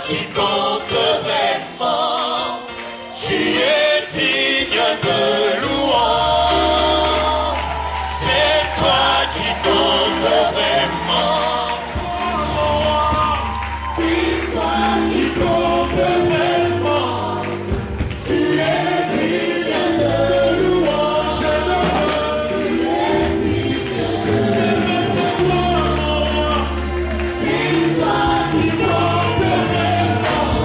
qui compte vraiment. Tu es digne de louange. C'est toi qui compte vraiment. C'est toi qui compte vraiment. Tu es digne de louange. Tu es digne de louange. C'est toi qui compte vraiment.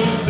Oh,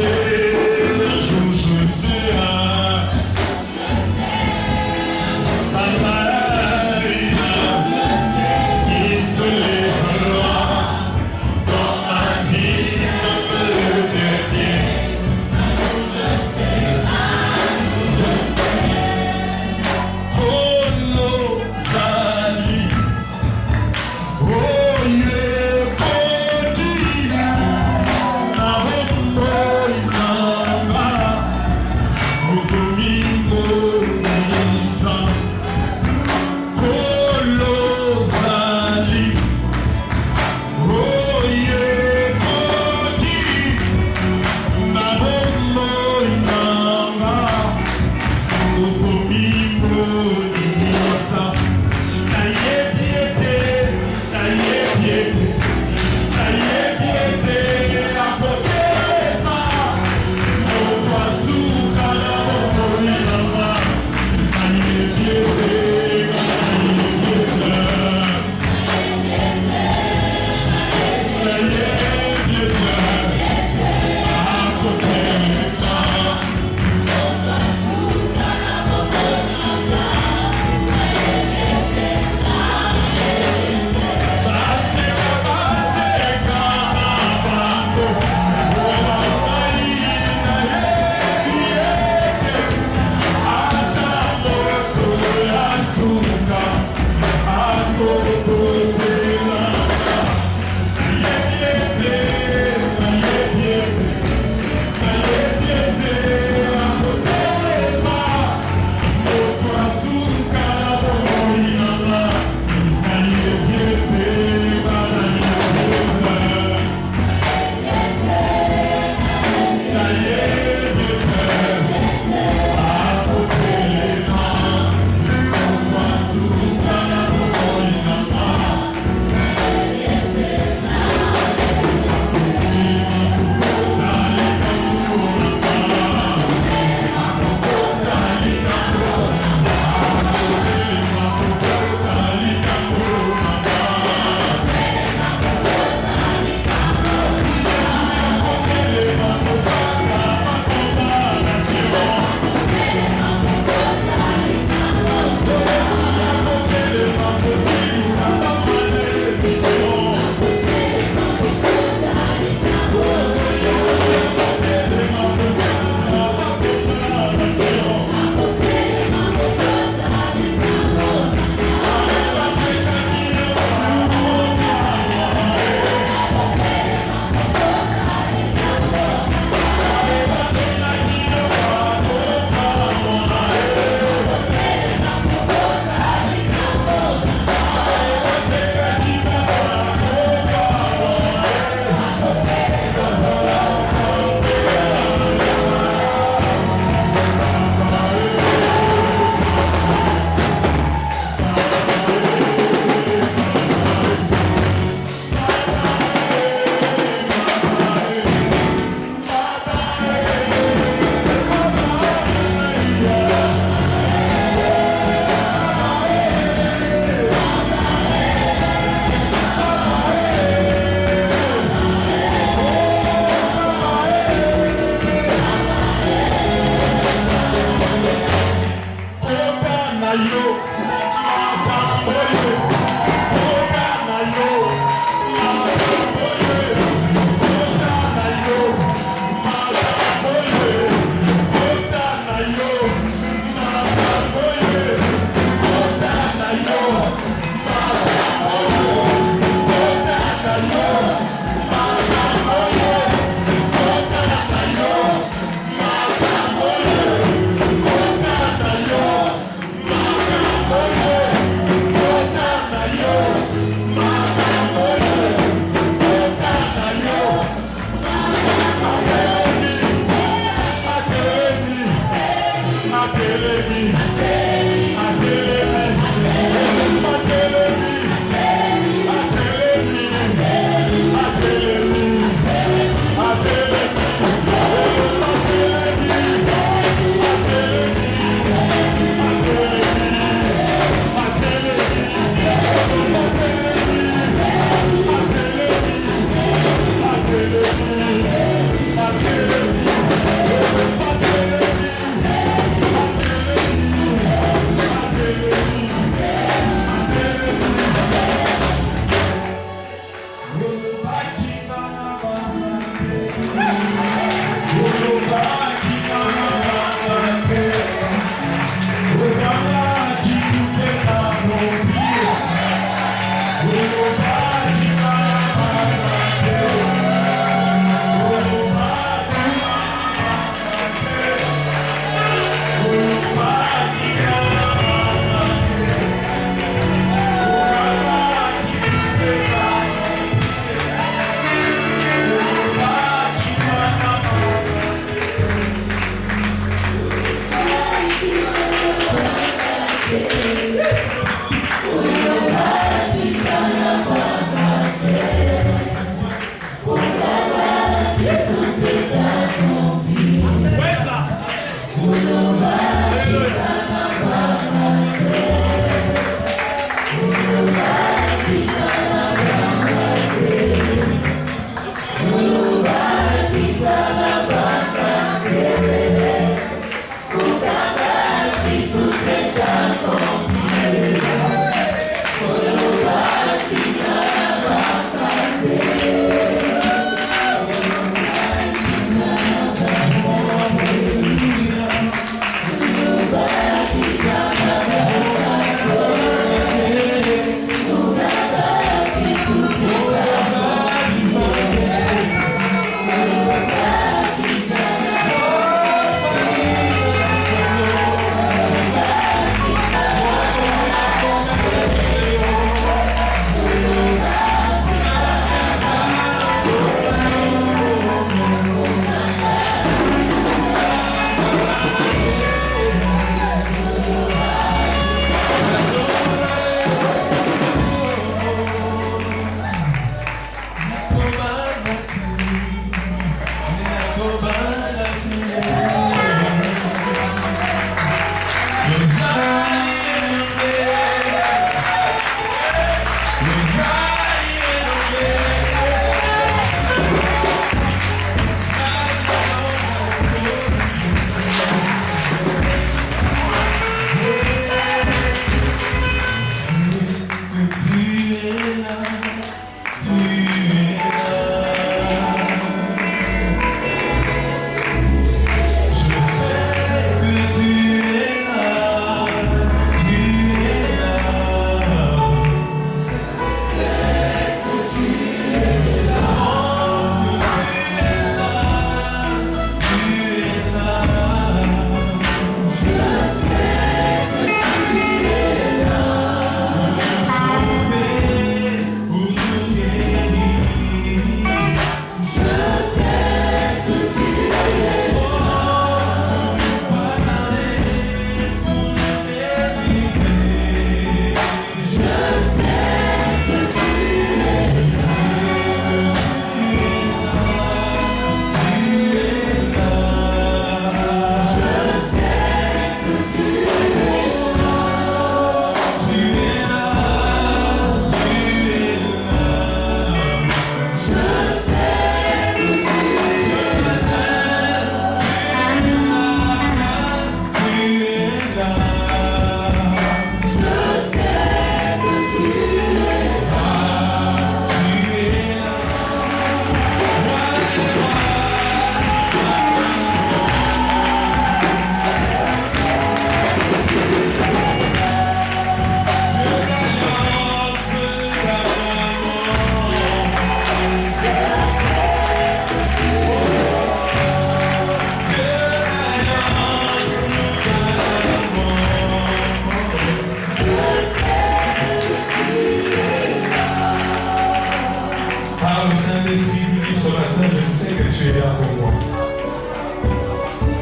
Saint-Esprit nous dit ce matin, je sais que tu es là pour moi.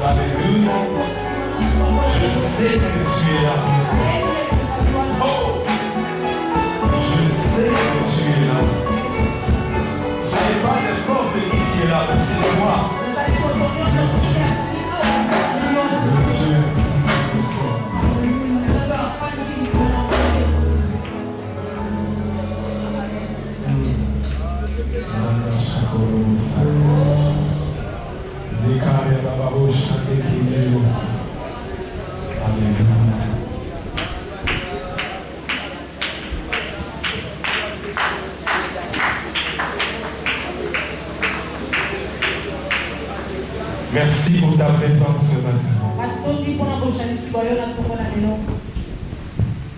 Alléluia. Je sais que tu es là pour moi. Oh! Je sais que tu es là. Ce n'est pas l'effort de qui est là, mais c'est toi. Merci pour ta présence ce matin.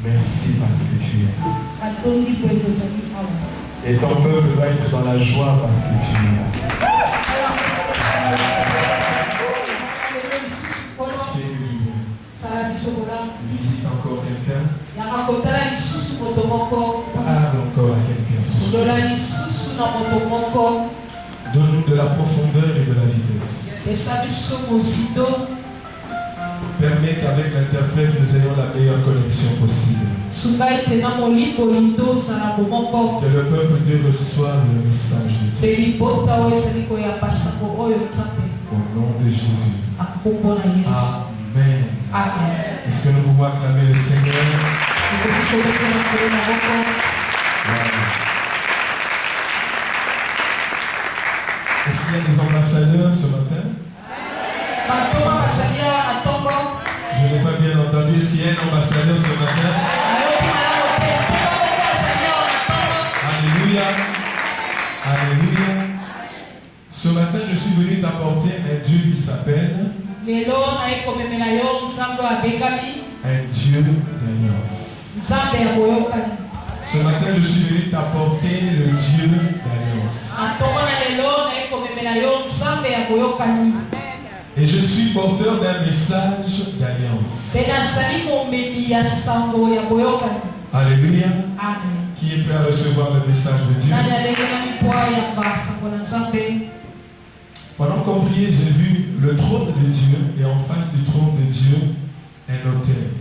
Merci parce que tu es là. Et ton peuple va être dans la joie parce que tu es là. Visite encore quelqu'un. Parle encore à quelqu'un. Donne-nous de la profondeur et de la vitesse. Permets qu'avec l'interprète nous ayons la meilleure connexion possible. Que le peuple de Dieu reçoive le message de Dieu. Au nom de Jésus. Amen. Est-ce que nous pouvons acclamer le Seigneur? Est-ce qu'il y a des ambassadeurs ce matin? Je n'ai pas bien entendu. Est-ce qu'il y a un ambassadeur ce matin? Alléluia. Alléluia. Ce matin, je suis venu t'apporter un Dieu qui s'appelle un Dieu d'alliance. Ce matin, je suis venu t'apporter le Dieu d'alliance. Et je suis porteur d'un message d'alliance. Alléluia. Qui est prêt à recevoir le message de Dieu? Pendant qu'on priait, j'ai vu le trône de Dieu et en face du trône de Dieu, un autel.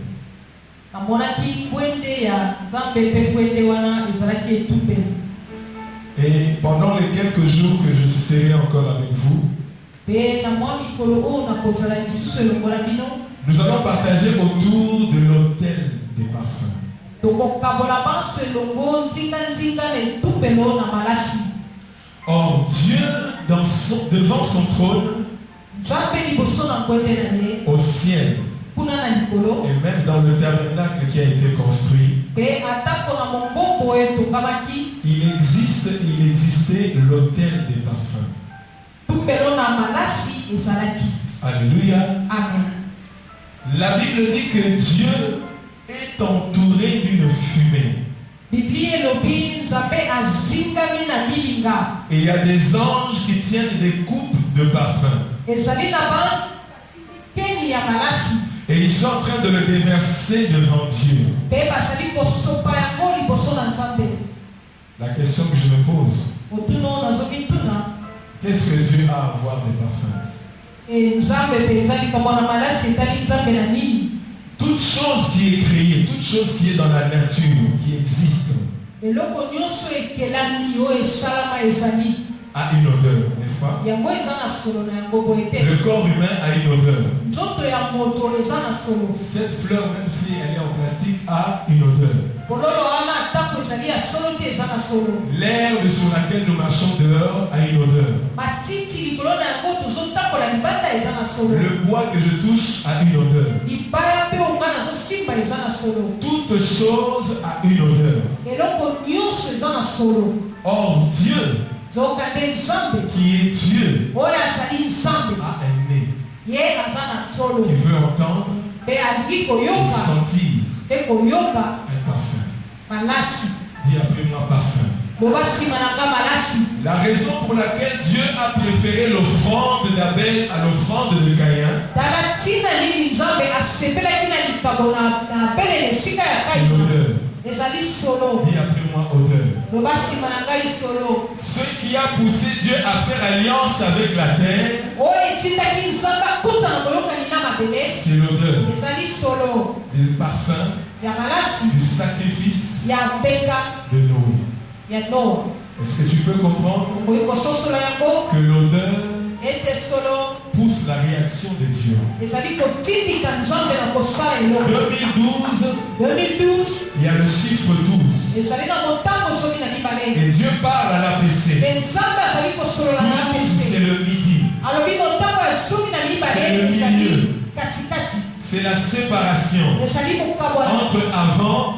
Et pendant les quelques jours que je serai encore avec vous, nous allons partager autour de l'autel des parfums. Or, Dieu, devant son trône, au ciel, et même dans le tabernacle qui a été construit, il existait l'autel des parfums. Alléluia. Amen. La Bible dit que Dieu est entouré d'une fumée. Et il y a des anges qui tiennent des coupes de parfum. Et ils sont en train de le déverser devant Dieu. La question que je me pose, qu'est-ce que Dieu a à voir des parfums? Toute chose qui est créée, toute chose qui est dans la nature, qui existe, a une odeur, n'est-ce pas? Le corps humain a une odeur. Cette fleur, même si elle est en plastique, a une odeur. L'herbe sur laquelle nous marchons dehors a une odeur. Le bois que je touche a une odeur. Toute chose a une odeur. Or Dieu, qui est Dieu, a un nez qui veut entendre et sentir un parfum. Dis après moi parfum. La raison pour laquelle Dieu a préféré l'offrande d'Abel à l'offrande de Caïn, c'est l'odeur. ezali solo. Dis après moi odeur. Loba sima na ngai solo. Ce qui a poussé Dieu à faire alliance avec la terre, Oyo etindaki nzambe akuta na boyokani na mabele c'est l'odeur ezali solo des parfums, ya malasi du sacrifice ya mbeka de Noé. ya Noa. Est-ce que tu peux comprendre Okoki kososola yango que l'odeur ete solo pousse la réaction de Dieu? ezali kotindika nzambe na kosala eloko. 2012, 2012 il y a le chiffre 12. ezali na motango soki na mibale. Et Dieu parle à l'APC. Mpe nzambe azali kosolola na 12, c'est apese. le midi. Alobi motango ya soki na C'est mibale le ezali milieu. katikati. C'est la séparation Ezali kokabwana. entre avant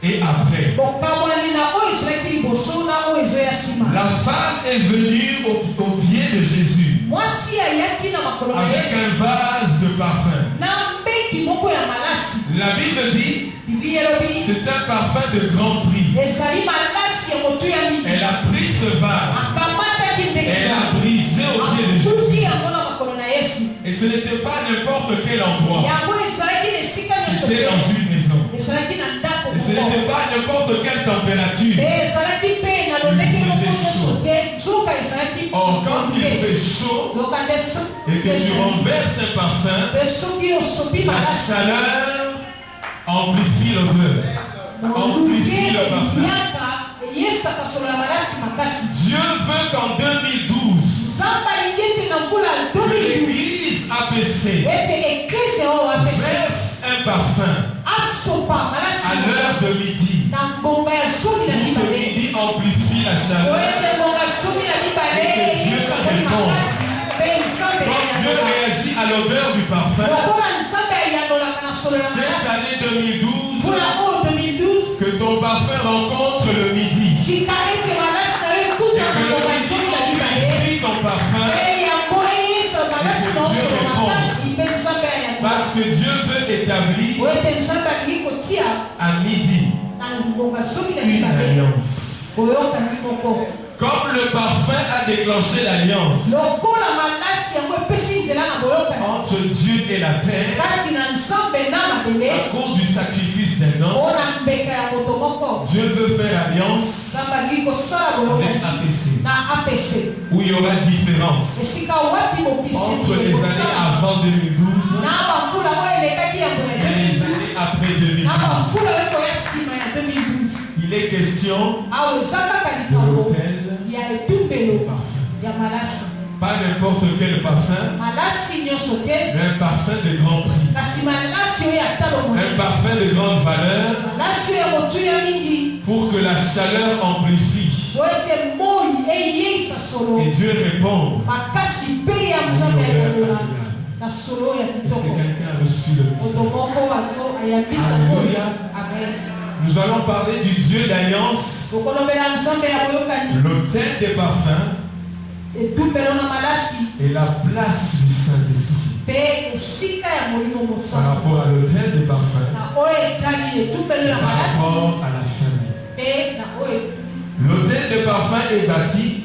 et après. Kokabwani na oyo ezalaki liboso na oyo ezoya nsima. La femme est venue au pied de Jésus Mwasi ayaki na makolo na avec Yesu un vase de parfum. na mbeki moko ya malasi. La Bible dit Biblia elobi c'est un parfum de grand prix. ezali malasi ya motu ya mingi. Elle a pris ce vase, Akamataki mbeki elle a yango. brisé au pied de Akuti Jésus. yango na makolo na Yesu. Et ce n'était pas n'importe quel endroit. Yango ezalaki na esika nyonso C'était te. dans une maison. Ezalaki na ndako Et ce moko. n'était pas n'importe quelle température. ezalaki mpe na lolenge moko nyonso te. Nzoka ezalaki Or, quand il fait chaud nzoka nde et que tu renverses un parfum, mpe soki osopi la malasi chaleur amplifie l'odeur, amplifie le parfum. yaka eyesaka solo ya malasi makasi. Dieu veut qu'en 2012, nzambe alingi ete na mbula ya 2012 l'Église APC ete eklese oyo apesa verse un parfum asopa malasi à l'heure de midi. na mbonga ya soki na Pour que mibale midi amplifie la oyo chaleur. ete mbonga soki na mibale esakoli makasi mpe nzambe Quand Dieu réagit à l'odeur du parfum, lokola nzambe ayandolaka na solo ya cette malasi année 2012, mpona oyo 2012 que ton parfum rencontre le midi. tika ete malasi na yo ekuta Et na que le mbonga midi soki na mibale amplifie ton parfum. mpe yango eyesa malasi na osolo makasi mpe nzambe ayandola Parce que Dieu veut établir oyo ete nzambe alingi kotia à midi na mbonga soki na une mibale alliance. boyokani moko. Comme le parfum a déclenché l'alliance lokola malasi yango epesi nzela na boyokani entre Dieu et la terre kati na nzambe na mabele à cause du sacrifice d'un homme, mpona mbeka ya moto moko. Dieu veut faire alliance nzambe alingi kosala avec boyokani APC, na apc où il y aura différence esika wapi bokisi entre les années avant 2012 na bambula oyo elekaki yango ya et les années 2012 après na 2012. bambula oyo ekoya nsima ya 2012. Il est question awa eza kaka de likambo l'autel ya de etumbelo parfum. ya malasi. Pas n'importe quel parfum, malasi nyonso te mais un parfum de grand prix. kasi malasi oyo ya talo Un monene parfum de grande valeur malasi oyo ya motuya mingi pour que la chaleur amplifie. oyo ete moi eyeisa solo Et Dieu répond. makasi mpe ya nzambe ayondola na solo ya Est-ce que kitoko. quelqu'un a reçu le moto message? moko azo ayambisa Alléluia. amen. Nous allons parler du Dieu d'alliance, tokolobela nzambe ya boyokani l'autel des parfums etumbelo na malasi et la place du Saint-Esprit. mpe esika ya molimo Par mosantu rapport à l'autel des parfums, na oyo etali etumbelo ya par malasi rapport à la famille. mpe na oyo L'autel des parfums est bâti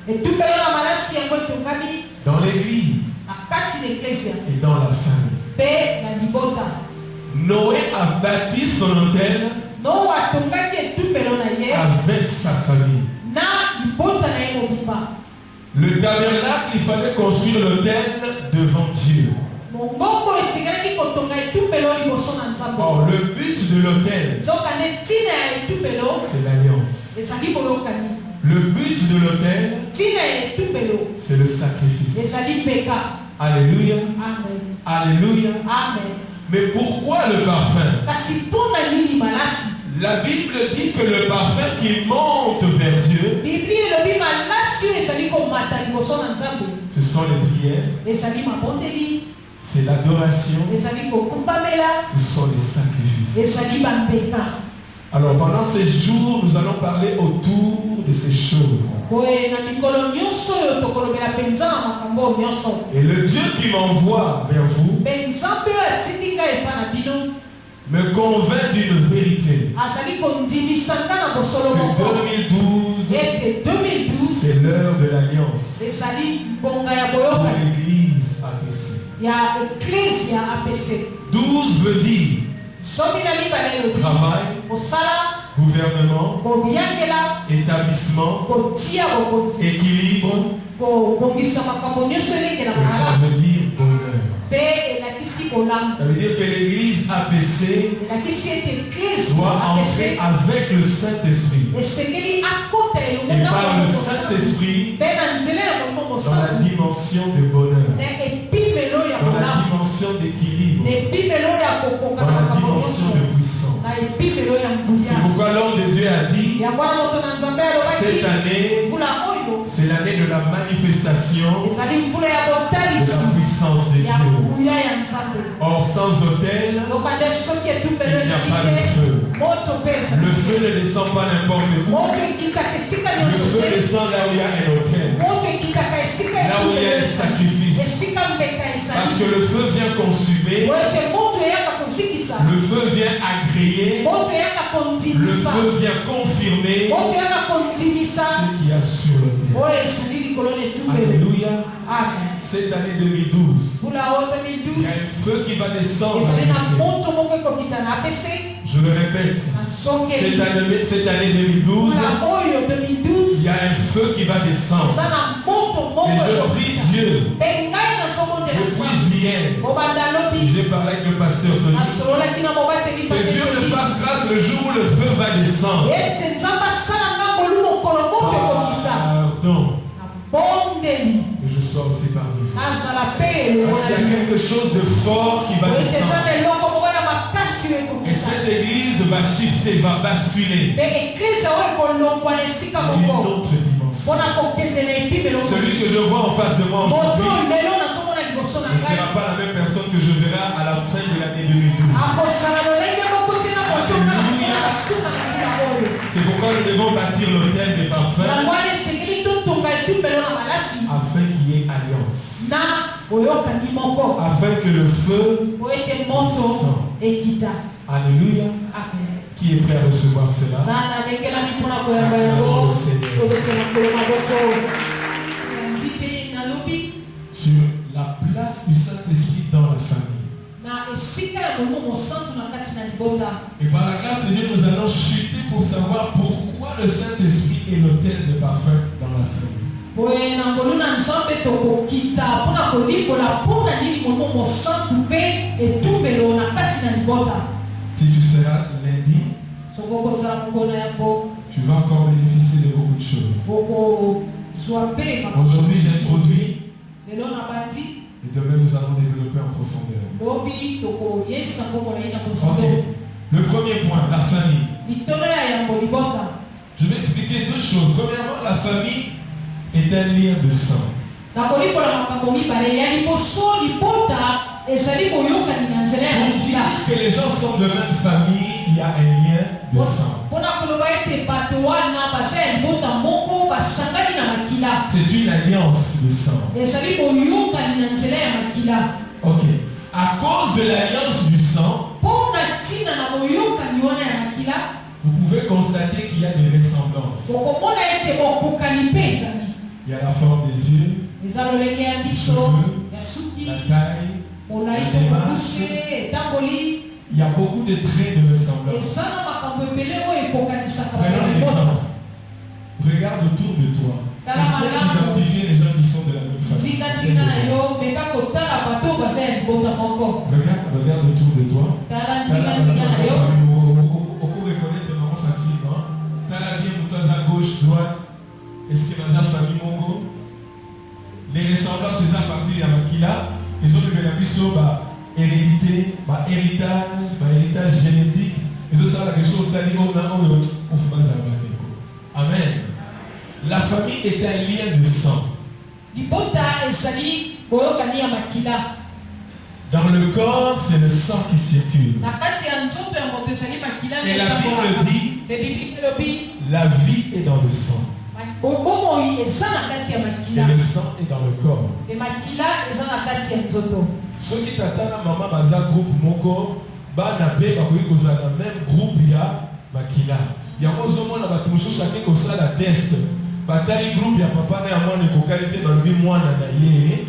etumbelo ya malasi yango etongami dans l'église na kati na eklesia et dans la famille. mpe na libota. Noé a bâti son autel noa atongaki etumbelo na ye avec sa famille. na libota na ye mobimba. Le tabernacle, il fallait construire l'autel devant Dieu. mongongo esikalaki kotonga etumbelo liboso na nzambe. Or, le but de l'autel, nzoka nde ntina ya etumbelo c'est l'alliance. ezali boyokani. Le but de l'autel, ntina ya etumbelo c'est le sacrifice. ezali mbeka. Alléluia. Amen. Alléluia. Amen. Mais pourquoi le parfum? kasi mpona nini malasi? La Bible dit que le parfum qui monte vers Dieu, biblia elobi malasi oyo ezali komata liboso na nzambe ce sont les prières, ezali mabondeli, c'est l'adoration, ezali kokumbamela, ce sont les sacrifices. ezali bambeka. Alors pendant ces jours, nous allons parler autour de ces choses. boye na mikolo nyonso oyo tokolobela mpenza na makambo oyo nyonso. Et le Dieu qui m'envoie vers vous mpe nzambe oyo atindi ngai epa na bino me convainc d'une vérité. azali kondimisa nga na bosolo Que moko 2012, ete 2012 c'est l'heure de l'alliance ezali mbonga ya pour boyokani l'église APC. ya eklese ya apc. 12 veut dire soki na mibale elobi travail, gouvernement, établissement, équilibre, ça veut dire bonheur. Ça veut dire que l'église APC doit entrer avec le Saint-Esprit. Et par le Saint-Esprit dans la dimension de bonheur, dans la dimension d'équilibre, dans la dimension de puissance. C'est pourquoi l'homme de Dieu a dit, cette année, c'est l'année de la manifestation de la puissance de Dieu. Or, sans autel, il n'y a pas de feu. Le feu ne descend pas n'importe où. Le feu descend là où il y a un autel, là où il y a un sacrifice. Parce que le feu vient consumer, le feu vient agréer, le feu vient confirmer ce qu'il y a sur le terre. Alléluia. Cette année 2012, il y a un feu qui va descendre. Je le répète, cette année 2012, il y a un feu qui va descendre. Et je prie Dieu, depuis hier, j'ai parlé avec le pasteur Tony, que Dieu me fasse grâce le jour où le feu va descendre. Pardon. Que je sois aussi parmi vous. Parce qu'il y a quelque chose de fort qui va descendre. Et cette église va shifter, va basculer. Une autre dimension. Celui que je vois en face de moi aujourd'hui ne sera pas la même personne que je verrai à la fin de l'année 2012. C'est pourquoi nous devons bâtir l'autel des parfums afin qu'il y ait alliance. Afin que le feu descende. Alléluia. Qui est prêt à recevoir cela? Sur la place du Saint-Esprit dans la famille. Et par la grâce de Dieu, nous allons chuter pour savoir pourquoi le Saint-Esprit est l'autel de parfum dans la famille. Si tu seras lundi, tu vas encore bénéficier de beaucoup de choses. Aujourd'hui, j'introduis. Et demain, nous allons développer en profondeur. Okay. Le premier point, la famille. Je vais expliquer deux choses. Premièrement, la famille est un lien de sang. Pour dire que les gens sont de même famille, il y a un lien de sang. C'est une alliance de sang. Ok. À cause de l'alliance du sang, vous pouvez constater qu'il y a des ressemblances. Il y a la forme des yeux, les cheveux, la taille, la démarche. Il y a beaucoup de traits de ressemblance. Prenons l'exemple. Regarde autour de toi. Essaie d'identifier les gens qui sont de la même famille. Regarde autour de toi. On peut reconnaître vraiment facilement. Tu as bien à gauche, droite. Est-ce que dans la famille Mongo, les ressemblances, c'est à partir de Makila. Les autres de la mission, hérédité, héritage génétique. Et tout ça, la question, Amen. La famille est un lien de sang. Dans le corps, c'est le sang qui circule. Et la Bible dit, la vie est dans le sang. Et le sang est dans le corps. Ceux qui t'attendent à maman baza groupe moko, bana be bakoyi kozala même groupe ya makila. Yango zomona bato mosusu chacun kosala la test. Batali groupe ya papa na ya mwana ekokalite balobi mwana na ye.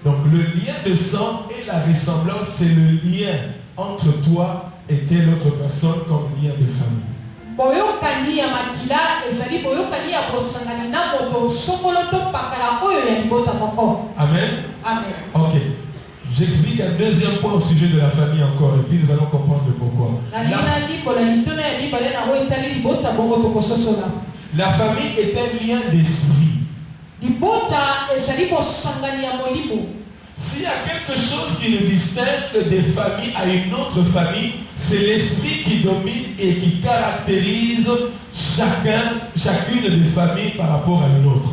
Donc le lien de sang et la ressemblance, c'est le lien entre toi et telle autre personne comme lien de famille. boyokani ya makila ezali boyokani ya kosangana na moto sokolo to pakala oyo ya libota moko. Amen. Amen. Ok. J'explique un deuxième point au sujet de la famille encore, et puis nous allons comprendre le pourquoi. La famille est un lien d'esprit. S'il y a quelque chose qui nous distingue des familles à une autre famille, c'est l'esprit qui domine et qui caractérise chacune des familles par rapport à une autre.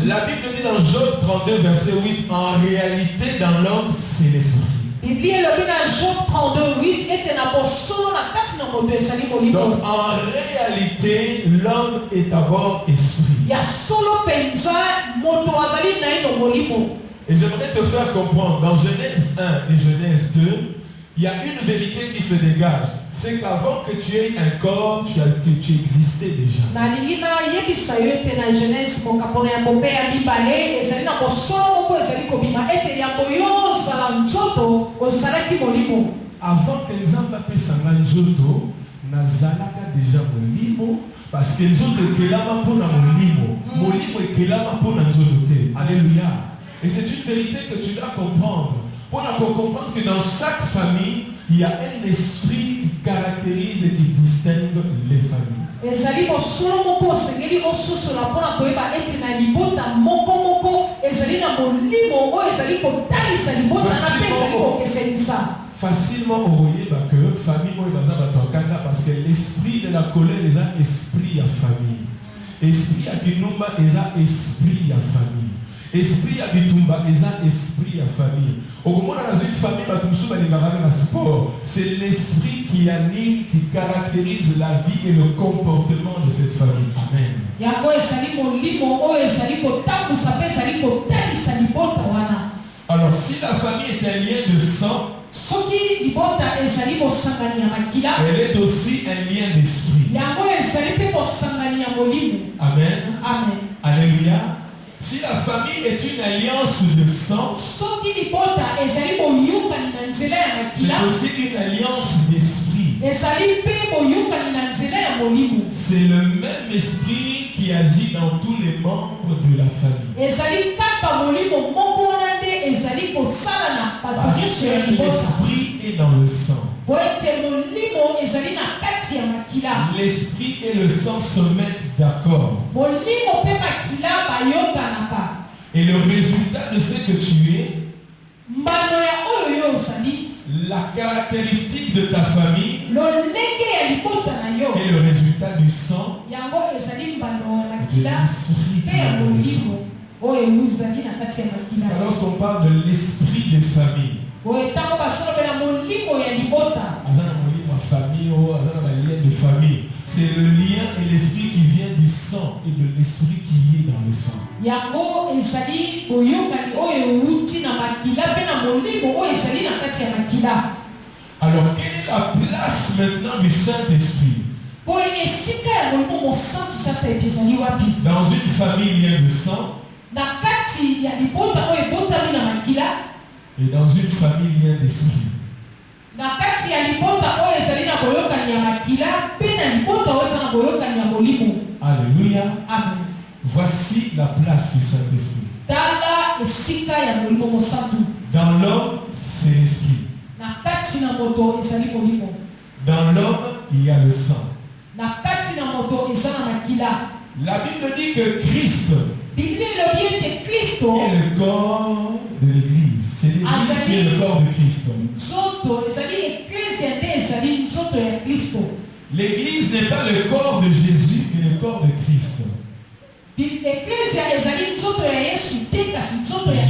La Bible dit dans Job 32 verset 8, en réalité dans l'homme c'est l'esprit. Donc en réalité l'homme est d'abord esprit. Et j'aimerais te faire comprendre, dans Genèse 1 et Genèse 2, il y a une vérité qui se dégage. C'est qu'avant que tu aies un corps, tu existais déjà. Avant que Nzamba puisse nzoto, nazalaka déjà molimo, parce que nzoto ekelama mpona molimo, molimo ekelama mpona nzoto te. Alléluia. Et c'est une vérité que tu dois comprendre. Pour comprendre que dans chaque famille, il y a un esprit qui caractérise et qui distingue les familles. Facilement envoyé que famille parce que l'esprit de la colère est un esprit à famille. Esprit à Kinumba est un esprit à famille. Esprit à Bitumba est un esprit à famille. Au moment dans une famille, c'est l'esprit qui anime, qui caractérise la vie et le comportement de cette famille. Amen. Alors si la famille est un lien de sang, elle est aussi un lien d'esprit. Amen. Amen. Alléluia. Si la famille est une alliance de sang, c'est aussi une alliance d'esprit. C'est le même esprit qui agit dans tous les membres de la famille. Parce que l'esprit est dans le sang. L'esprit et le sang se mettent d'accord. Et le résultat de ce que tu es, la caractéristique de ta famille et le résultat du sang de l'esprit qui est dans le sang. Lorsqu'on parle de l'esprit des familles, c'est le lien et l'esprit qui vient du sang et de l'esprit qui est dans le sang. Alors, quelle est la place maintenant du Saint-Esprit? Dans une famille, il y a le sang. Et dans une famille, il y a l'esprit. Alléluia. Amen. Voici la place du Saint-Esprit. Dans l'homme, c'est l'esprit. Dans l'homme, il y a le sang. La Bible dit que Christ est le corps de l'Église. C'est l'Église qui est le corps de Christ. L'Église n'est pas le corps de Jésus, mais le corps de Christ.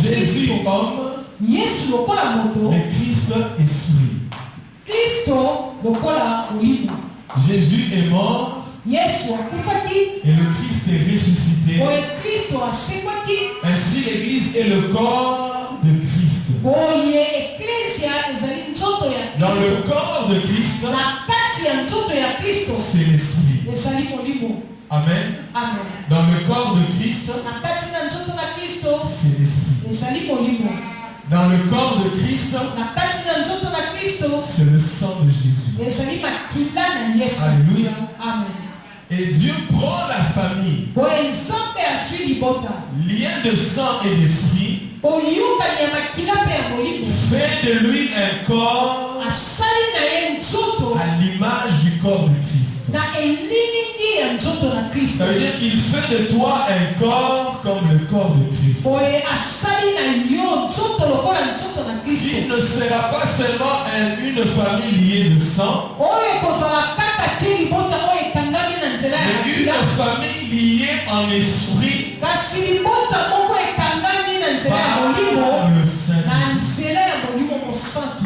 Jésus homme, mais Christ esprit. Jésus est mort et le Christ est ressuscité. Ainsi l'Église est le corps de Christ. Dans le corps de Christ, c'est l'esprit. Amen. Amen. Dans le corps de Christ, Na kati na nzoto na Kristo c'est l'esprit. ezali molimo. Dans le corps de Christ, Na kati na nzoto na Kristo c'est le sang de Jésus. ezali makila na Yesu. Alléluia. Amen. Et Dieu prend la famille, Boye nzambe azwi libota. lien de sang et d'esprit, Boyokani ya makila mpe ya molimo. fait de lui un corps Asali na ye nzoto à l'image du corps de Christ. na elilingi ya nzoto na Kristo. Ça veut dire qu'il fait de toi un corps comme le corps de Christ. Boye asali na yo nzoto lokola nzoto na Kristo. Il ne sera pas seulement une famille liée de sang, Oyo ekozala kaka te libota oyo ekangami na nzela ya mais une makila. famille liée en esprit Kasi libota moko ekangami na nzela ya molimo par le na Saint-Esprit. nzela ya molimo mosantu.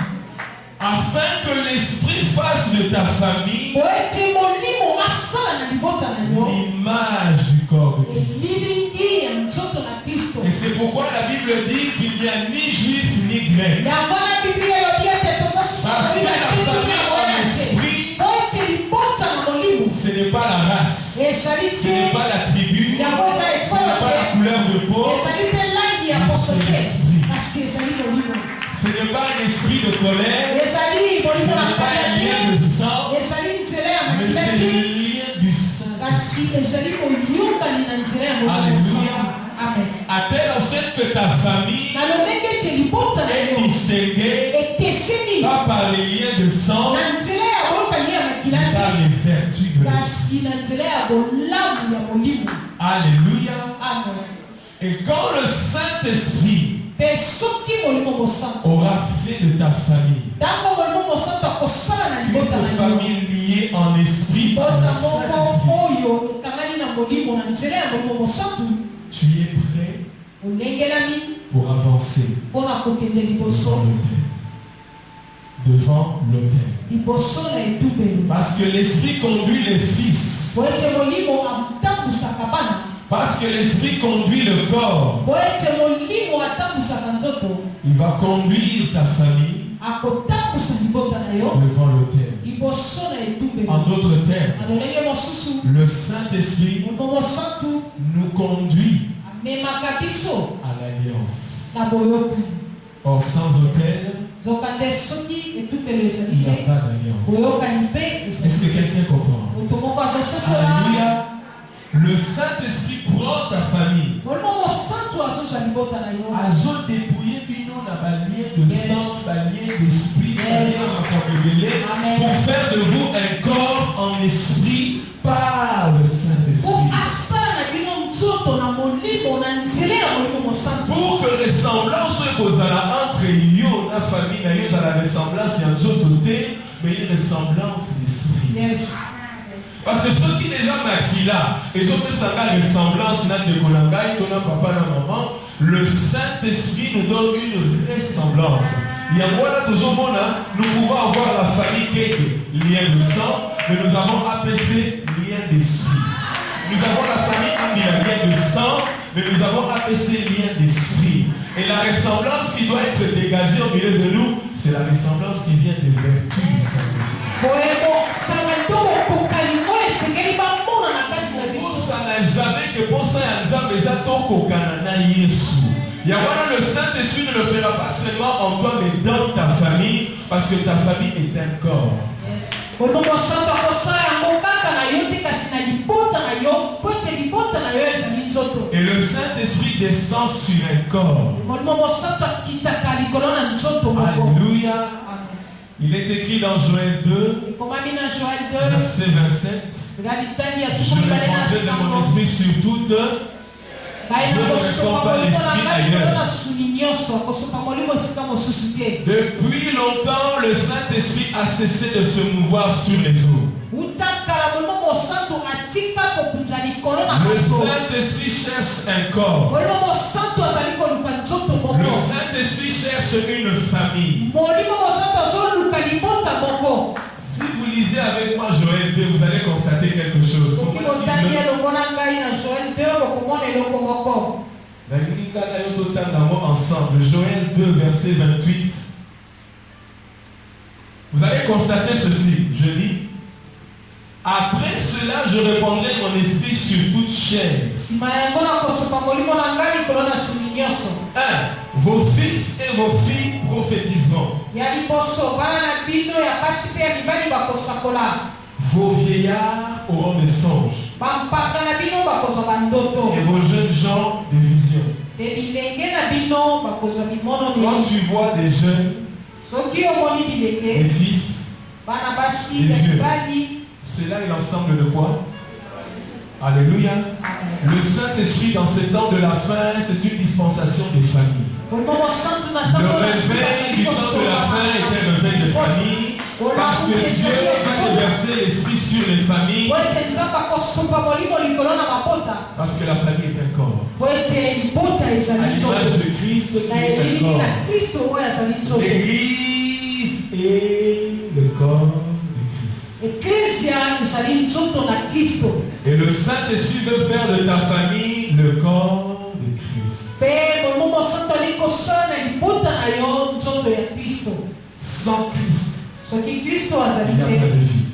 Afin que l'esprit fasse de ta famille Po ete molimo asala na libota na yo l'image du corps de Christ. elilingi ya nzoto na Kristo. Et c'est pourquoi la Bible dit qu'il n'y a ni juif ni grec. Yango na Biblia elobi ete Parce que la famille en esprit, po ete libota na molimo ce n'est pas la race, ezali ce n'est te pas la tribu, yango eza ce ekolo n'est pas la te couleur de peau, ezali mpe langi ya poso te kasi ezali molimo ce n'est pas un esprit de colère, ezali ce molimo na n'est pas un kala lien de te sang, ezali nzela ya mais makila c'est te le lien du Saint. kasi ezali koyokani na nzela ya molimo Alléluia. mosantu. Amen. À telle enseigne que ta famille na lolenge ete libota na est yo distinguée ekeseni pas par les liens de sang, na nzela ya boyokani ya makila mais par te les vertus de l'esprit. kasi na nzela ya bolamu ya molimo. Alléluia. Amen. Et quand le Saint-Esprit Mpe soki molimo mosantu aura fait de ta famille ntango molimo mosantu akosala na libota une na yo famille liée en esprit par le libota moko Saint-Esprit, oyo ekangani na molimo na nzela ya molimo mosantu tu es prêt olengelami pour avancer mpona kokende devant liboso l'autel. Devant l'autel. liboso na etubelo Parce que l'Esprit conduit les fils. po ete molimo atambusaka bana Parce que l'Esprit conduit le corps. po ete molimo atambusaka nzoto Il va conduire ta famille akotambusa libota na yo devant l'autel. liboso na En etubelo d'autres termes, na lolenge mosusu le Saint-Esprit molimo mosantu nous conduit amemaka biso à l'alliance. na boyokani. Or, sans autel, nzokande soki etubelo il ezali n'y a te pas d'alliance. boyokani mpe Est-ce ezali que quelqu'un comprend? moto moko azososola Alléluia. Le Saint-Esprit prend ta famille. molimo mosantu azozwa libota na yo Azo dépouiller bino na balien de sang, balien d'esprit, balien makabebele, Amen. pour faire de vous un corps en esprit par le po Saint-Esprit. asala na bino nzoto na molimo na nzela ya molimo mosantu Pour que ressemblance kozala entre yo na famille na yo ezala ressemblance ya nzoto te, mais une ressemblance d'esprit. yes Parce que ceux qui déjà makila, et ceux qui ont la ressemblance na de Kolangai, ton papa na maman, le Saint-Esprit nous donne une ressemblance. Il y a moi là toujours bon, nous pouvons avoir la famille qui est lien de sang, mais nous avons APC lien d'esprit. Nous avons la famille Amila lien de sang, mais nous avons APC lien d'esprit. Et la ressemblance qui doit être dégagée au milieu de nous, c'est la ressemblance qui vient des vertus du Saint-Esprit. boyebosana to bokokani oyo esengeli bamona na kati na biso Ça n'a jamais que pour ça, il y a le Saint-Esprit ne le fera pas seulement en toi, mais dans ta famille, parce que ta famille est un corps. molimo mosantu akosala yango kaka na yo te kasi na libota na yo po ete libota na yo ezali nzoto Et le Saint-Esprit descend sur un corps. molimo mosantu akitaka likolo na nzoto moko. Alléluia. Amen. Il est écrit dans Joël 2, ekomami na Joël 2 verset 27. eza litani ya Je tukumi bale na répandrai de mon sango esprit sur toutes. baye na Je ne kosopa réponds pas molimo na l'esprit ngai likolo ailleurs. na suni nyonso akosopa molimo esika mosusu te Depuis longtemps, le Saint-Esprit a cessé de se mouvoir sur les eaux. utakala molimo mosantu atika kopunza likolo na Le bato Saint-Esprit cherche un corps. molimo mosantu azali koluka nzoto Le moko Saint-Esprit cherche une famille. molimo mosantu azoluka libota moko Si vous lisez avec moi Joël 2, vous allez constater quelque chose. soki botali elongo na ngai na Joël 2 bokomona eloko moko Ensemble, Joël 2, verset 28. Vous allez constater ceci. Je lis. Après cela, je répandrai mon esprit sur toute chair. 1. Vos fils et vos filles prophétiseront. Vos vieillards auront des songes. Et vos jeunes gens des visions. Quand tu vois des jeunes, des fils, des vieux, cela est l'ensemble de quoi? Alléluia. Le Saint-Esprit dans ces temps de la fin, c'est une dispensation des familles. Le réveil du temps de la fin est un réveil de famille. Parce que Dieu va déverser l'esprit sur les familles. Parce que la famille est un corps. À l'image de Christ qui est un corps. L'Église est le corps de Christ. Et le Saint-Esprit veut faire de ta famille le corps de Christ. Sans Christ, il n'y a pas de vie.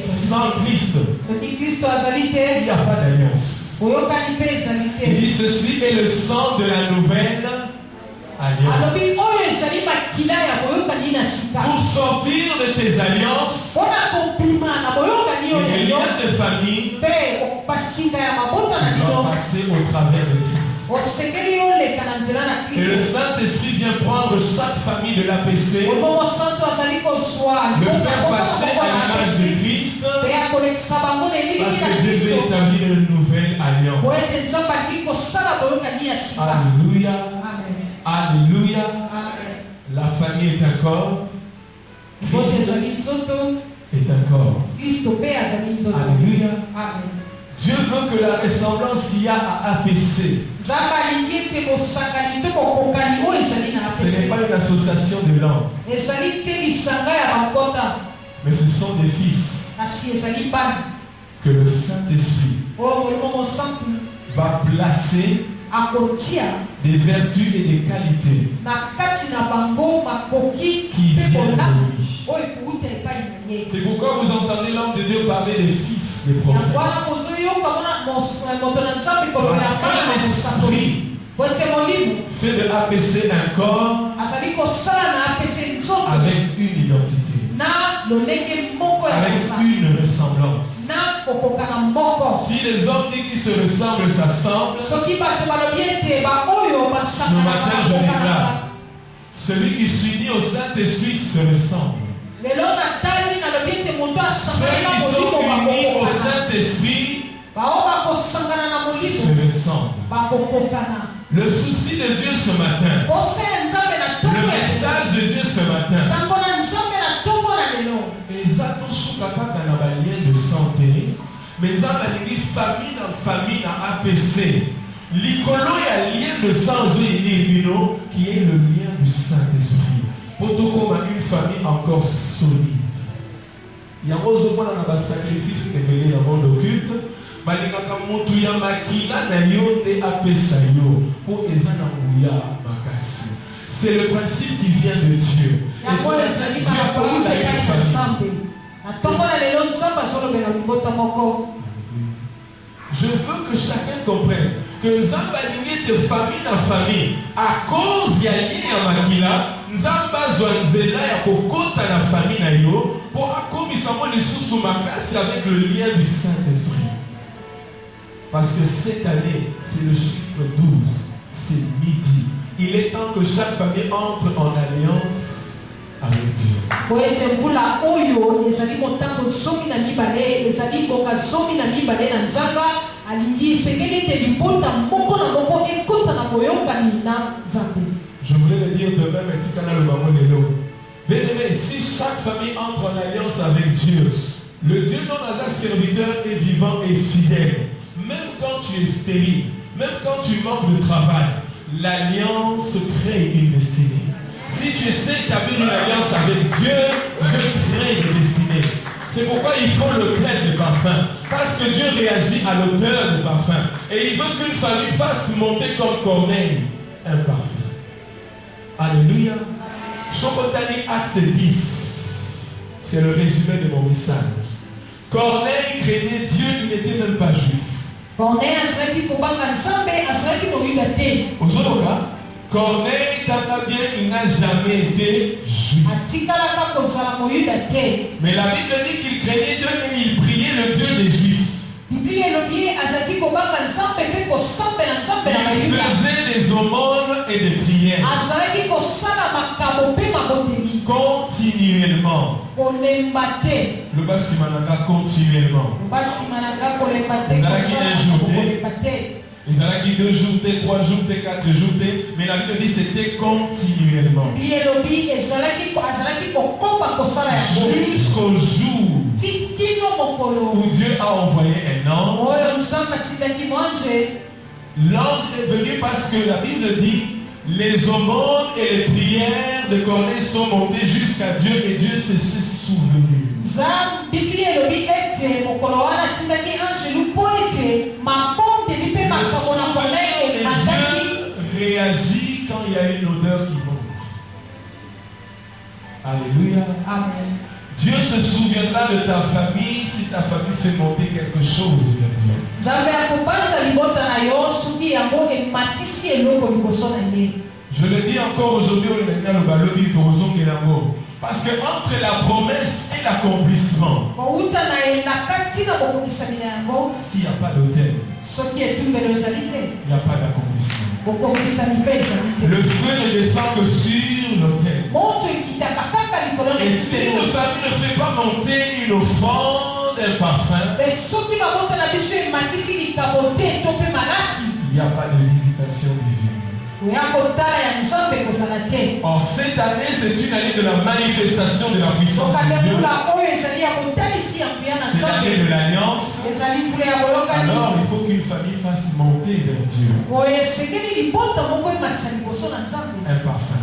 Sans Christ, il n'y a pas d'alliance. Il dit ceci est le sang de la nouvelle alliance. Pour sortir de tes alliances, les liens de famille doivent passer au travers de Christ. Et le Saint-Esprit vient prendre chaque famille de l'APC, le faire passer à l'image de Christ, parce que Dieu veut établir une nouvelle alliance. Alléluia. Alléluia. La famille est un corps. Christ est un corps. Alléluia. Dieu veut que la ressemblance qu'il y a à APC, ce n'est pas une association de langues, mais ce sont des fils que le Saint-Esprit va placer des vertus et des qualités qui viennent de lui. C'est pourquoi vous entendez l'homme de Dieu parler des fils des prophètes. Parce que l'esprit fait de APC un corps avec une identité, avec une ressemblance. Si les hommes disent qu'ils se ressemblent, s'assemblent, ce matin je déclare, celui qui s'unit au Saint-Esprit se ressemble. Ceux qui sont unis au Saint-Esprit se ressemblent. Le souci de Dieu ce matin, le message de Dieu ce matin, lien de santé, mais dans la famille en famille en APC, l'icolo est un lien de sang qui est le lien du Saint-Esprit. Pour tout comme une famille encore solide. Il y a un sacrifice qui est dans le monde occulte. C'est le principe qui vient de Dieu. Et c'est Dieu parle à une famille. Je veux que chacun comprenne que nous avons aligné de famille en famille à cause de la Makila. Nous avons besoin de la famille pour accomplir les sous ma classe avec le lien du Saint-Esprit. Parce que cette année, c'est le chiffre 12, c'est midi. Il est temps que chaque famille entre en alliance avec Dieu. Je voulais le dire demain, mais si chaque famille entre en alliance avec Dieu, le Dieu dont notre serviteur est vivant et fidèle, même quand tu es stérile, même quand tu manques de travail, l'alliance crée une destinée. Si tu essaies d'établir une alliance avec Dieu, Dieu crée une destinée. C'est pourquoi il faut l'autel de parfum. Parce que Dieu réagit à l'auteur de parfum. Et il veut qu'une famille fasse monter comme Corneille un parfum. Alléluia. Chokotani acte 10. C'est le résumé de mon message. Corneille craignait Dieu, il n'était même pas juif. Corneille azalaki kobanga nzambe azalaki moyuda te. Aujourd'hui, Corneille, bien, il n'a jamais été juif. Atikalaka kozala moyuda te. Mais la Bible dit qu'il craignait Dieu et il priait le Dieu des Juifs. Biblia elobi azalaki kobanga nzambe mpe kosambela nzambe na Il bayuda. faisait des aumônes et des prières. Azalaki kosala makambo mpe mabondeli. Continuellement. Kolemba te. Le basimananga continuellement. Basimananga kolemba te. Ils allaient Kolemba te. Ils allaient 2 jours, 3 jours, 4 jours, mais la Bible dit que c'était continuellement. Jusqu'au jour où Dieu a envoyé un ange. L'ange est venu parce que la Bible dit les aumônes et les prières de Corneille sont montées jusqu'à Dieu et Dieu se souvenu. Et Dieu réagit quand il y a une odeur qui monte. Alléluia. Amen. Dieu se souviendra de ta famille si ta famille fait monter quelque chose. Je le dis encore aujourd'hui, parce que entre la promesse et l'accomplissement, s'il n'y a pas d'autel, il n'y a pas d'accomplissement. Le feu ne descend que sur l'autel. Et si une famille ne fait pas monter une offrande, un parfum, il n'y a pas de visitation divine. Or, cette année, c'est une année de la manifestation de la puissance de Dieu. C'est l'année de l'alliance. Alors, il faut qu'une famille fasse monter vers Dieu un parfum.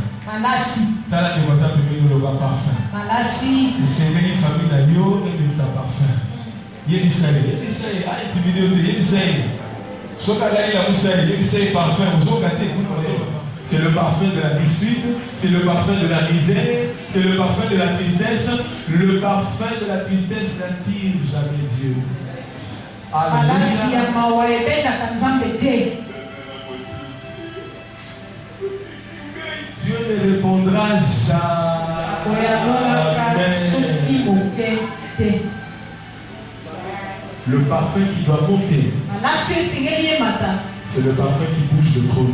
Tala de voisins de le parfum. Et c'est une famille d'agneau et de sa parfum. Il y a c'est le parfum de la dispute, c'est le parfum de la misère, c'est le parfum de la tristesse. Le parfum de la tristesse n'attire jamais Dieu. Alléluia. Dieu ne répondra jamais. Le parfum qui doit monter, c'est le parfum qui bouge le trône.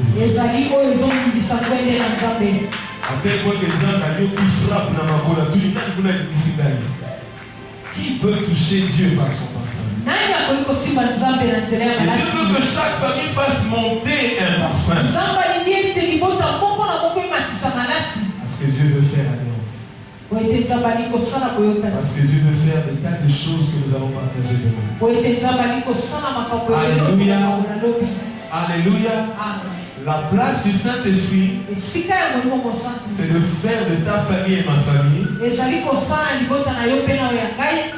À tel point que les gens qui frappent dans ma cola, qui peut toucher Dieu par son parfum? Et Dieu veut que chaque famille fasse monter un parfum. Parce que Dieu veut faire alliance. Parce que Dieu veut faire des tas de choses que nous allons partager demain. Alléluia. Alléluia. La place du Saint-Esprit, c'est de faire de ta famille et ma famille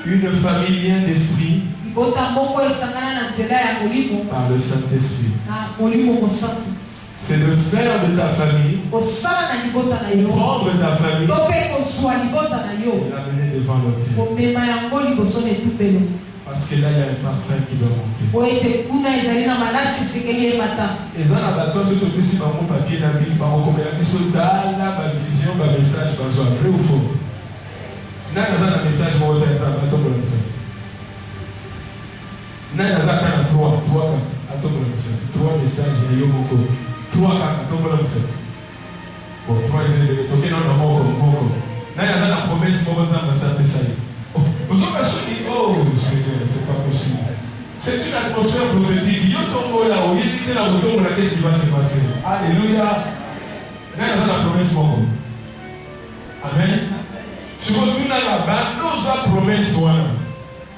une famille liée d'esprit par le Saint-Esprit. C'est de faire de ta famille, prendre ta famille et l'amener devant l'autel. Parce que là, il y a un parfum qui doit monter. Et ça, la bataille, c'est que si maman papier n'a mis, maman comme il y a quelque la vision, le message, vrai ou faux? N'a pas un message, moi, on va attendre le message. N'a pas un 3 attends le message. 3 messages, il y a eu mon corps. 3 attends le message. Bon, 3 ils ont toqué dans le mot. N'a pas la promesse, moi, on va attendre le message. Oh, Seigneur, c'est pas possible. C'est une atmosphère prophétique. Il y a un tombeau là où il y a un tombeau là, qu'est-ce qui va se passer? Alléluia. Là, il y a la promesse. Amen. Tu vois, nous, là-bas, nous avons promesse.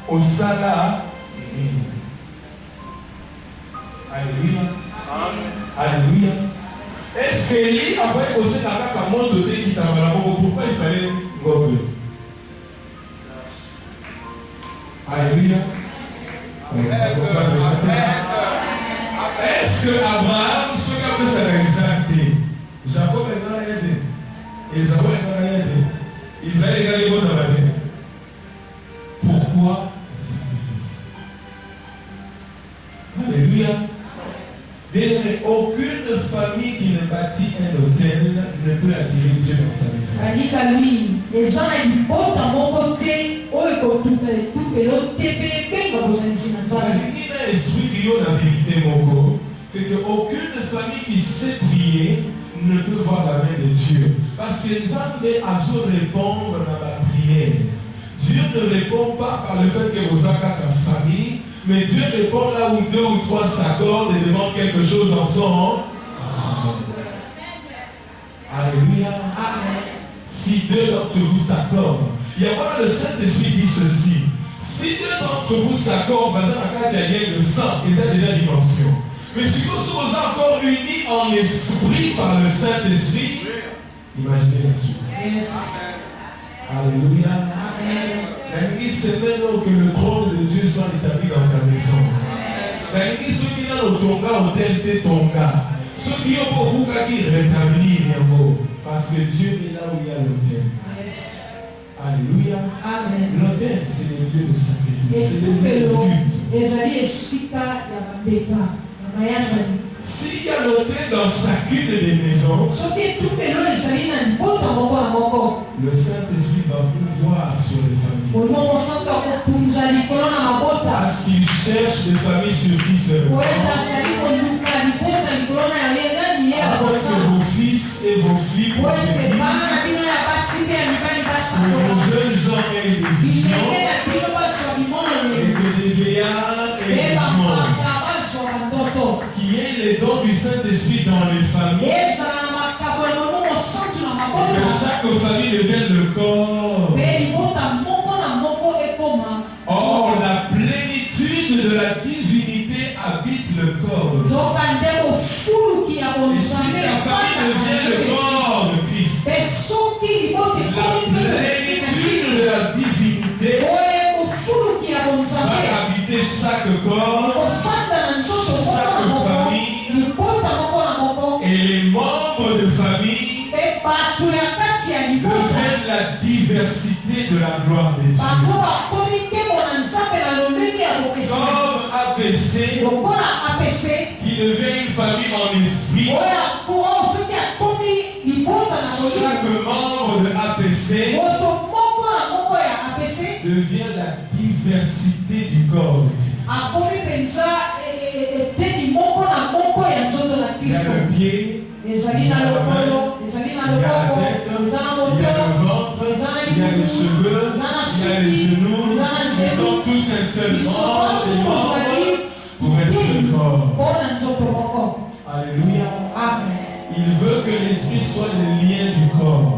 Au Sada. Alléluia. Alléluia. Est-ce que lui, après, aussi, la caméra de qui t'a pourquoi il fallait gober? Alléluia. Est-ce que Abraham, ce qu'a fait sa réalisation, Jacob est dans la aide, Esaü est dans la aide, Isaïe est dans la aide. Pourquoi aucune famille qui ne bâtit un hôtel ne peut attirer Dieu dans sa maison. C'est qu'aucune famille qui sait prier ne peut voir la main de Dieu. Parce que Nzambe a besoin de répondre à la prière. Dieu ne répond pas par le fait que vous avez ta famille, mais Dieu répond là où 2 ou 3 s'accordent et demandent quelque chose ensemble. Alléluia. Si 2 d'entre vous s'accordent, il y a pas le Saint-Esprit dit ceci. Si 2 d'entre vous s'accordent, il y a le sang, il y a déjà dimension. Mais si vous sommes encore unis en esprit par le Saint-Esprit, imaginez la suite. Yes. Alléluia. Amen. C'est maintenant que le trône de Dieu soit établi dans ta maison. Ceux qui ont Tonga, hôtel de Tonga. Ceux qui ont beaucoup qui rétablir parce que Dieu est là où il y a l'hôtel. Alléluia. L'hôtel, c'est le lieu de sacrifice. C'est le lieu de culte. S'il y a l'hôtel dans chacune des maisons, le Saint-Esprit va pouvoir sur les familles. Parce qu'il cherche des familles sur qui se répandent. Afin que vos fils et vos filles, vos jeunes gens aient des visions et que des vieillards aient des visions. Qui est les dons du Saint-Esprit dans les familles. Que chaque famille devienne le corps. Or, la plénitude de la divinité habite le corps. Et si la famille devient le corps de Christ, la plénitude de la divinité va habiter chaque corps. Et les membres de famille deviennent la diversité de la gloire de Dieu. Comme APC, qui devient une famille en esprit. Chaque membre de APC devient la diversité du corps de Christ. Il y a le pied, il y a la main, il y a la tête, il y a le ventre, il y a les cheveux, il y a les genoux. Ils sont tous un seul membre pour un seul corps. Alléluia. Il veut que l'esprit soit le lien du corps.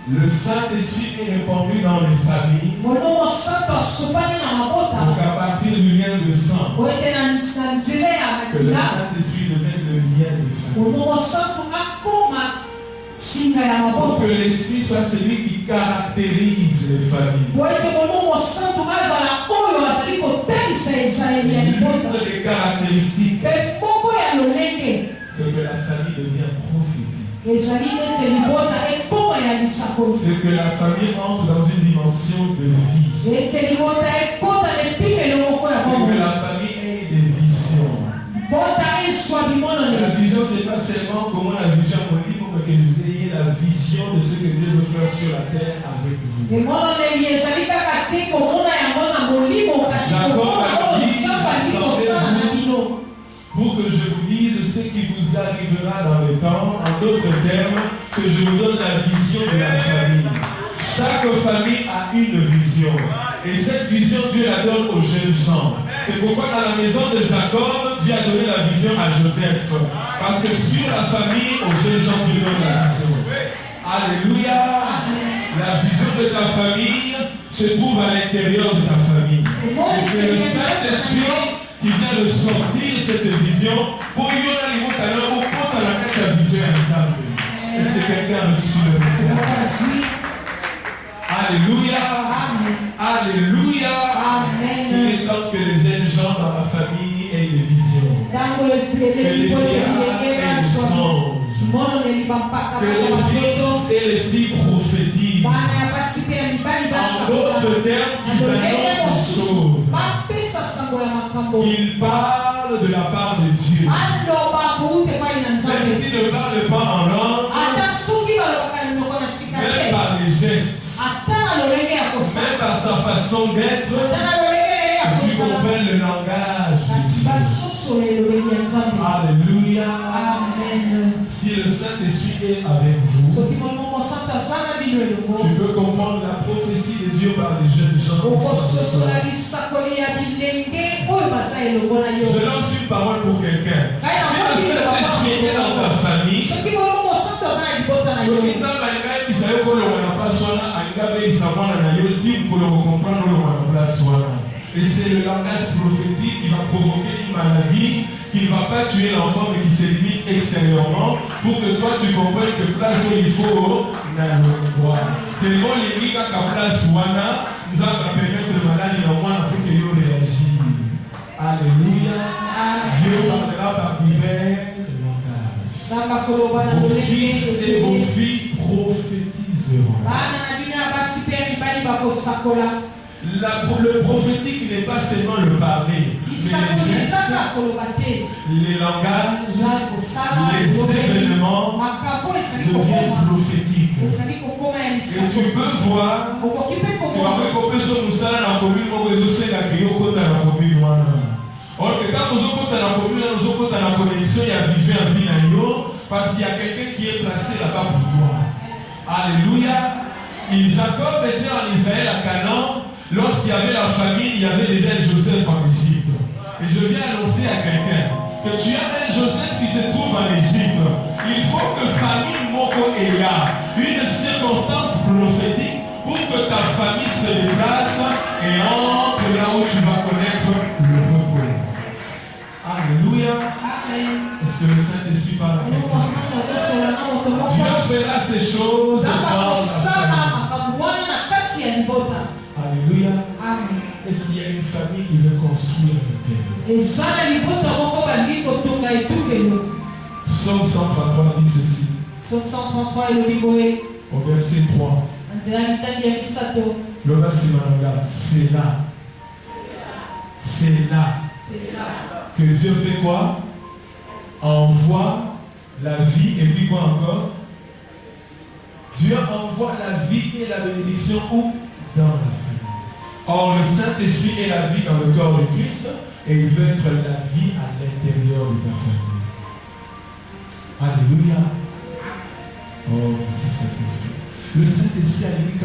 Le Saint-Esprit est répandu dans les familles. Donc à partir du lien de sang, que le Saint-Esprit devienne le lien des familles. Pour que l'Esprit soit celui qui caractérise les familles. L'une des caractéristiques, c'est que la famille devient prophétique. C'est que la famille entre dans une dimension de vie. C'est que la famille ait des visions. La vision, ce n'est pas seulement comment la vision politique, mais que vous ayez la vision de ce que Dieu veut faire sur la terre avec vous. Pour que je vous dise ce qui vous arrivera dans le temps, en d'autres termes, que je vous donne la vision de la famille. Chaque famille a une vision. Et cette vision, Dieu la donne aux jeunes gens. C'est pourquoi dans la maison de Jacob, Dieu a donné la vision à Joseph. Parce que sur la famille, aux jeunes gens, Dieu donne la vision. Alléluia. La vision de ta famille se trouve à l'intérieur de ta famille. Et c'est le Saint-Esprit qui vient de sortir cette vision pour y aller au talent pour la vision ensemble. Et c'est quelqu'un reçu le message. Alléluia. Alléluia. Il est temps que les jeunes gens dans la famille aient des visions. Que les vieillards aient des songes. Que les fils et les filles prophétisent. En d'autres termes, ils annoncent des choses. qu'il parle de la part de Dieu. Même s'il ne parle pas en langue, même par les gestes, même par sa façon d'être, tu comprends le langage de Dieu. Alléluia. Si le Saint-Esprit est avec vous, tu peux comprendre la prophétie de Dieu par les jeunes gens. Je lance une parole pour quelqu'un. Si le Saint-Esprit est dans ta famille, et c'est le langage prophétique qui va provoquer une maladie, qui ne va pas tuer l'enfant mais qui se limite extérieurement pour que toi tu comprennes que place où il faut tellement les lits à place wana nous allons permettre le malade au moins pour que vous réagisse. Alléluia. Dieu parlera par divers langages. Vos fils et vos filles prophétiseront. Le prophétique n'est pas seulement le parler, mais les gestes, les langages, les événements deviennent prophétiques. Et tu peux voir, parce qu'il y a quelqu'un qui est placé là-bas pour toi. Alléluia. Jacob était en Israël à Canaan. Lorsqu'il y avait la famille, il y avait déjà Joseph en Égypte. Et je viens annoncer à quelqu'un que tu as un Joseph qui se trouve en Égypte. Il faut que famille Moko Eya, une circonstance prophétique pour que ta famille se déplace et entre là où tu vas connaître le repos. Alléluia. Est-ce que le Saint-Esprit parle à quelqu'un? Dieu fera ces choses dans la famille. Alléluia. Amen. Est-ce qu'il y a une famille qui veut construire le terre? Psaume 133 dit ceci. Au verset 3. Le verset Mananga, c'est là. C'est là. Que Dieu fait quoi? Envoie la vie et puis quoi encore? Dieu envoie la vie et la bénédiction où? Dans la famille. Or, le Saint-Esprit est la vie dans le corps de Christ et il veut être la vie à l'intérieur de ta famille. Alléluia. Oh, c'est Saint-Esprit. Le Saint-Esprit a dit que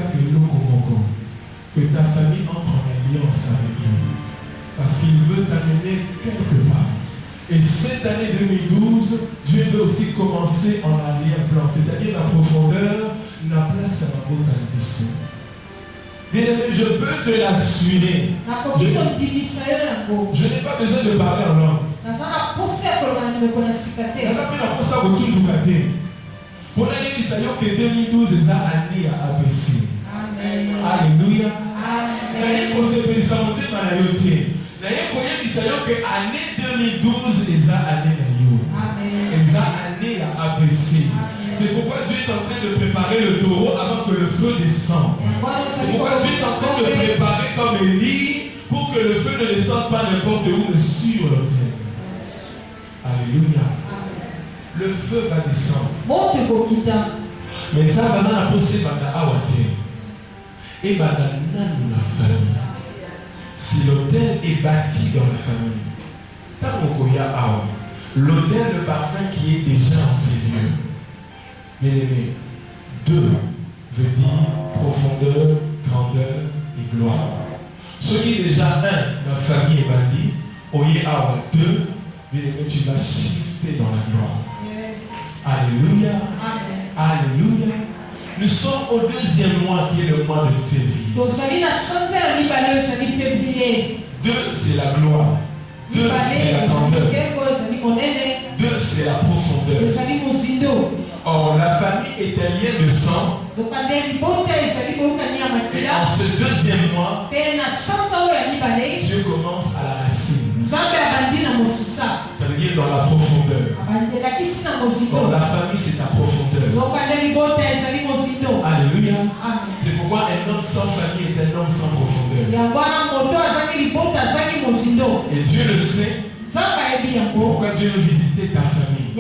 ta famille entre en alliance avec lui. Parce qu'il veut t'amener quelque part. Et cette année 2012, Dieu veut aussi commencer en arrière-plan, c'est-à-dire la profondeur, la place à la haute ambition. Bien-aimé, je peux te l'assurer. Je n'ai pas besoin de parler en langue. Pour l'année que 2012 est année à ABC. Alléluia. L'année pour se présenter à la yoté. L'année pour l'année que année 2012 est année à yo. Est année à ABC. C'est pourquoi Dieu est en train de préparer le taureau avant que le feu descende. C'est pourquoi Dieu est en train de préparer comme Élie pour que le feu ne descende pas n'importe où, mais sur le terre. Alléluia. Le feu va descendre. Mais ça va dans la possible à Awate. Et dans la famille. Si l'autel est bâti dans la famille, l'autel de parfum qui est déjà en ces lieux. Bien aimé, 2 veut dire profondeur, grandeur et gloire. Ce qui est déjà 1, la famille est bâtie, au lieu à 2, bien aimé, tu vas shifter dans la gloire. Yes. Alléluia. Amen. Alléluia. Nous sommes au 2e mois qui est le mois de février. 2, c'est la gloire. 2, c'est la grandeur. 2, c'est la profondeur. Or, la famille est un lien de sang. Et en ce 2e mois, Dieu commence à la racine. Ça veut dire dans la profondeur. Or, la famille, c'est ta profondeur. Alléluia. C'est pourquoi un homme sans famille est un homme sans profondeur. Et Dieu le sait. Pourquoi Dieu veut visiter ta famille?